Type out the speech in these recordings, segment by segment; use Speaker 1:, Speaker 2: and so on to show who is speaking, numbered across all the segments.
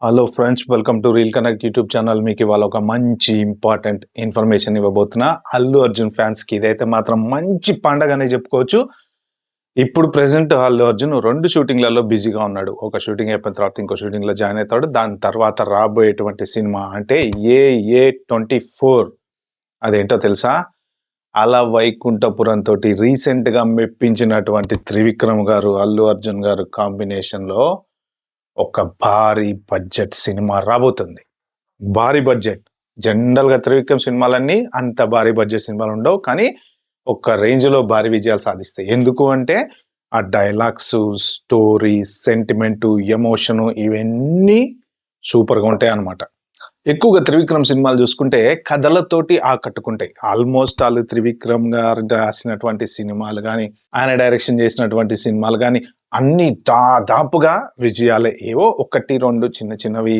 Speaker 1: Hello friends, welcome to reel connect YouTube channel. మీకు ఇవాళ ఒక మంచి ఇంపార్టెంట్ ఇన్ఫర్మేషన్ ఇవ్వబోతున్నా. అల్లు అర్జున్ ఫ్యాన్స్కి ఇదైతే మాత్రం మంచి పండగనే చెప్పుకోవచ్చు. ఇప్పుడు ప్రెసెంట్ అల్లు అర్జున్ 2 షూటింగ్లలో బిజీగా ఉన్నాడు. ఒక షూటింగ్ అయిపోయిన తర్వాత ఇంకో షూటింగ్లో జాయిన్ అవుతాడు. దాని తర్వాత రాబోయేటువంటి సినిమా అంటే AA24. అదేంటో తెలుసా? అల వైకుంఠపురం తోటి రీసెంట్గా మెప్పించినటువంటి త్రివిక్రమ్ గారు, అల్లు అర్జున్ గారు కాంబినేషన్లో ఒక భారీ బడ్జెట్ సినిమా రాబోతుంది. భారీ బడ్జెట్. జనరల్‌గా త్రివిక్రమ్ సినిమాలన్నీ అంత భారీ బడ్జెట్ సినిమాలు ఉండవు. కానీ ఒక రేంజ్‌లో భారీ విజయాలు సాధిస్తాయి. ఎందుకు అంటే ఆ డైలాగ్సు, స్టోరీ, సెంటిమెంటు, ఎమోషను ఇవన్నీ సూపర్‌గా ఉంటాయన్నమాట. ఎక్కువగా త్రివిక్రమ్ సినిమాలు చూసుకుంటే కథలతోటి ఆకట్టుకుంటాయి. ఆల్మోస్ట్ ఆల్ త్రివిక్రమ్ గారు రాసినటువంటి సినిమాలు గానీ, ఆయన డైరెక్షన్ చేసినటువంటి సినిమాలు గానీ అన్నీ దాదాపుగా విజయాలే. ఏవో 1, 2 చిన్న చిన్నవి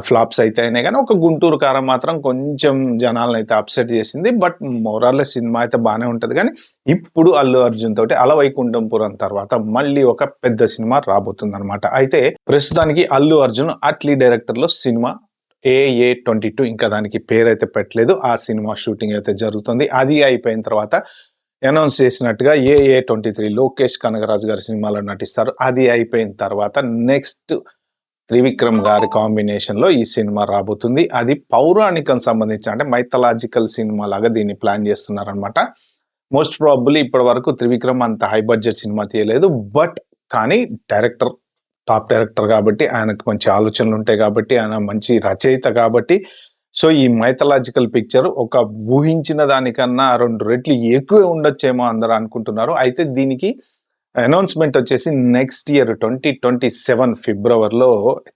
Speaker 1: ఫ్లాప్స్ అయితే అయినాయి గానీ, ఒక 'గుంటూరు కారం' మాత్రం కొంచెం జనాలనైతే అప్‌సెట్ చేసింది. But more or less cinema అయితే బానే ఉంటది గానీ, ఇప్పుడు అల్లు అర్జున్ తోటి 'అల వైకుంఠపురం' తర్వాత మళ్ళీ ఒక పెద్ద సినిమా రాబోతుందన్నమాట. అయితే ప్రస్తుతానికి అల్లు అర్జున్ అట్లీ డైరెక్టర్‌లో సినిమా AA22 ఇంకా దానికి పేరైతే పెట్టలేదు. ఆ సినిమా షూటింగ్ అయితే జరుగుతుంది. అది అయిపోయిన తర్వాత అనౌన్స్ చేసినట్టుగా AA23 లోకేష్ కనగరాజు గారి సినిమాలో నటిస్తారు. అది అయిపోయిన తర్వాత నెక్స్ట్ త్రివిక్రమ్ గారి కాంబినేషన్‌లో ఈ సినిమా రాబోతుంది. అది పౌరాణికం సంబంధించి అంటే మైథలాజికల్ సినిమా లాగా దీన్ని ప్లాన్ చేస్తున్నారనమాట. మోస్ట్ ప్రాబబ్లీ ఇప్పటి వరకు త్రివిక్రమ్ అంత హై బడ్జెట్ సినిమా తీయలేదు. బట్ కానీ టాప్ డైరెక్టర్ కాబట్టి, ఆయనకు మంచి ఆలోచనలు ఉంటాయి కాబట్టి, ఆయన మంచి రచయిత కాబట్టి, సో ఈ మైథలాజికల్ పిక్చర్ ఒక ఊహించిన దానికన్నా 2 రెట్లు ఎక్కువే ఉండొచ్చేమో అందరూ అనుకుంటున్నారు. అయితే దీనికి అనౌన్స్‌మెంట్ వచ్చేసి నెక్స్ట్ ఇయర్ 2027 ఫిబ్రవరిలో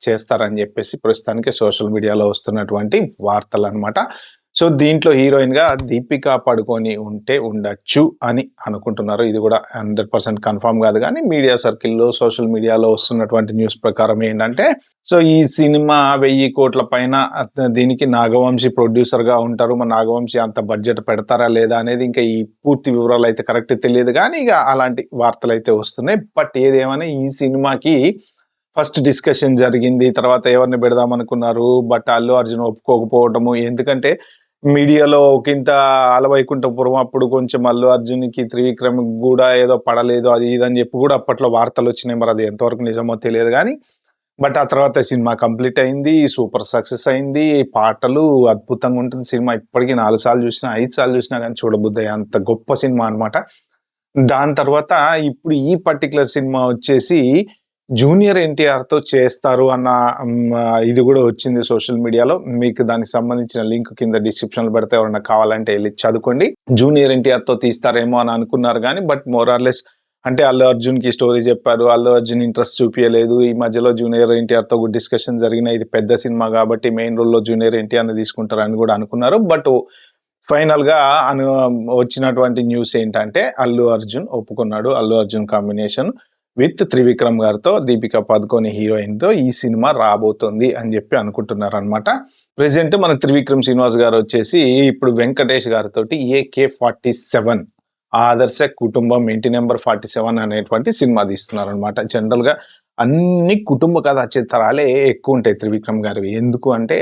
Speaker 1: చేస్తారని చెప్పేసి ప్రస్తుతానికి సోషల్ మీడియాలో వస్తున్నటువంటి వార్తలనమాట. సో దీంట్లో హీరోయిన్‌గా దీపికా పడుకోని ఉంటే ఉండొచ్చు అని అనుకుంటున్నారు. ఇది కూడా 100% కన్ఫర్మ్ కాదు గానీ మీడియా సర్కిల్‌లో, సోషల్ మీడియాలో వస్తున్నటువంటి న్యూస్ ప్రకారం ఏంటంటే, సో ఈ సినిమా 1000 కోట్ల పైన దీనికి నాగవంశి ప్రొడ్యూసర్‌గా ఉంటారు. మరి నాగవంశి అంత బడ్జెట్ పెడతారా లేదా అనేది ఇంకా ఈ పూర్తి వివరాలు అయితే కరెక్ట్ తెలియదు గానీ ఇక అలాంటి వార్తలైతే వస్తున్నాయి. బట్ ఏదేమైనా ఈ సినిమాకి ఫస్ట్ డిస్కషన్ జరిగింది. తర్వాత ఎవరిని పెడదామనుకున్నారు. బట్ అల్లు అర్జున్ ఒప్పుకోకపోవడము. ఎందుకంటే మీడియాలో ఒకింత 'అల వైకుంఠపురం' అప్పుడు కొంచెం అల్లు అర్జున్‌కి, త్రివిక్రమ్‌కి గూడా ఏదో పడలేదు అది ఇది అని చెప్పి గూడా అప్పట్లో వార్తలొచ్చినాయి. మరి అది ఎంతవరకు నిజమో తెలియదు గానీ, బట్ ఆ తర్వాత సినిమా కంప్లీట్ అయింది. సూపర్ సక్సెస్ అయింది. పాటలు అద్భుతంగా ఉంటుంది సినిమా. ఇప్పటికి 4 సార్లు చూసినా, 5 సార్లు చూసినా గానీ చూడబుద్దయ్యే అంత గొప్ప సినిమా అన్నమాట. దాని తర్వాత ఇప్పుడు ఈ పర్టిక్యులర్ సినిమా వచ్చేసి జూనియర్ ఎన్టీఆర్‌తో చేస్తారు అన్న ఇది గూడా వచ్చింది సోషల్ మీడియాలో. మీకు దానికి సంబంధించిన లింక్ కింద డిస్క్రిప్షన్‌లో పెడితే ఎవరైనా కావాలంటే ఎళ్లి చదువుకోండి. జూనియర్ ఎన్టీఆర్‌తో తీస్తారేమో అని అనుకున్నారు గానీ, బట్ మోర్ ఆర్ లెస్ అంటే అల్లు అర్జున్‌కి స్టోరీ చెప్పారు. అల్లు అర్జున్ ఇంట్రెస్ట్ చూపియలేదు. ఈ మధ్యలో జూనియర్ ఎన్టీఆర్‌తో డిస్కషన్ జరిగినాయి. ఇది పెద్ద సినిమా కాబట్టి మెయిన్ రోల్‌లో జూనియర్ ఎన్టీఆర్‌ని తీసుకుంటారని గూడా అనుకున్నారు. బట్ ఫైనల్‌గా వచ్చినటువంటి న్యూస్ ఏంటంటే అల్లు అర్జున్ ఒప్పుకున్నాడు. అల్లు అర్జున్ కాంబినేషన్ విత్ త్రివిక్రమ్ గారితో, దీపికా పదుకొనె హీరోయిన్‌తో ఈ సినిమా రాబోతుంది అని చెప్పి అనుకుంటున్నారనమాట. ప్రెజెంట్ మన త్రివిక్రమ్ శ్రీనివాస్ గారు వచ్చేసి ఇప్పుడు వెంకటేష్ గారితోటి AK47 ఆదర్శ కుటుంబం ఇంటి నెంబర్ 47 అనేటువంటి సినిమా తీస్తున్నారనమాట. జనరల్‌గా అన్ని కుటుంబ కథా చిత్రాలే ఎక్కువ ఉంటాయి త్రివిక్రమ్ గారివి. ఎందుకు అంటే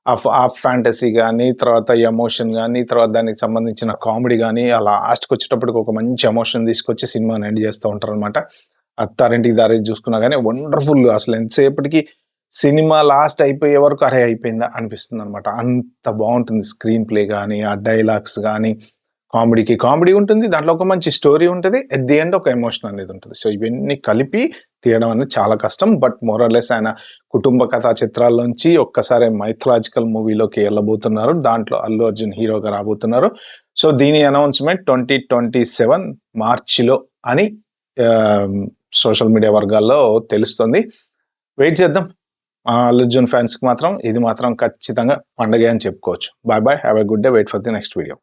Speaker 1: ఆ ఫ్యాంటసీ గానీ, తర్వాత ఎమోషన్ గానీ, తర్వాత దానికి సంబంధించిన కామెడీ గానీ, ఆ లాస్ట్‌కొచ్చేటప్పటికి ఒక మంచి ఎమోషన్ తీసుకొచ్చి సినిమాని ఎండ్ చేస్తా ఉంటారనమాట. 'అత్తారింటికి దారేది' చూసుకున్నా గానీ వండర్‌ఫుల్ అసలు ఎంతసేపటికి సినిమా లాస్ట్ అయిపోయే వరకు అరే! అయిపోయిందా అనిపిస్తుందనమాట. అంత బావుంటుంది స్క్రీన్ ప్లే గానీ, ఆ డైలాగ్స్ గానీ, కామెడీకి కామెడీ ఉంటుంది. దాంట్లో ఒక మంచి స్టోరీ ఉంటది. ఎట్ ది ఎండ్ ఒక ఎమోషన్ అనేది ఉంటది. సో ఇవన్నీ కలిపి తీయడం అనేది చాలా కష్టం. బట్ మోర్ ఆర్ లెస్ ఆయన కుటుంబ కథా చిత్రాల్లోంచి ఒక్కసారి మైథలాజికల్ మూవీలోకి ఎళ్ళబోతున్నారు. దాంట్లో అల్లు అర్జున్ హీరోగా రాబోతున్నారు. సో దీని అనౌన్స్‌మెంట్ 2027 మార్చిలో అని సోషల్ మీడియా వర్గాల్లో తెలుస్తుంది. వెయిట్ చేద్దాం. అల్లు అర్జున్ ఫ్యాన్స్‌కి మాత్రం ఇది మాత్రం ఖచ్చితంగా పండగే అని చెప్పుకోవచ్చు. Bye bye. Have a good day. Wait for the next video.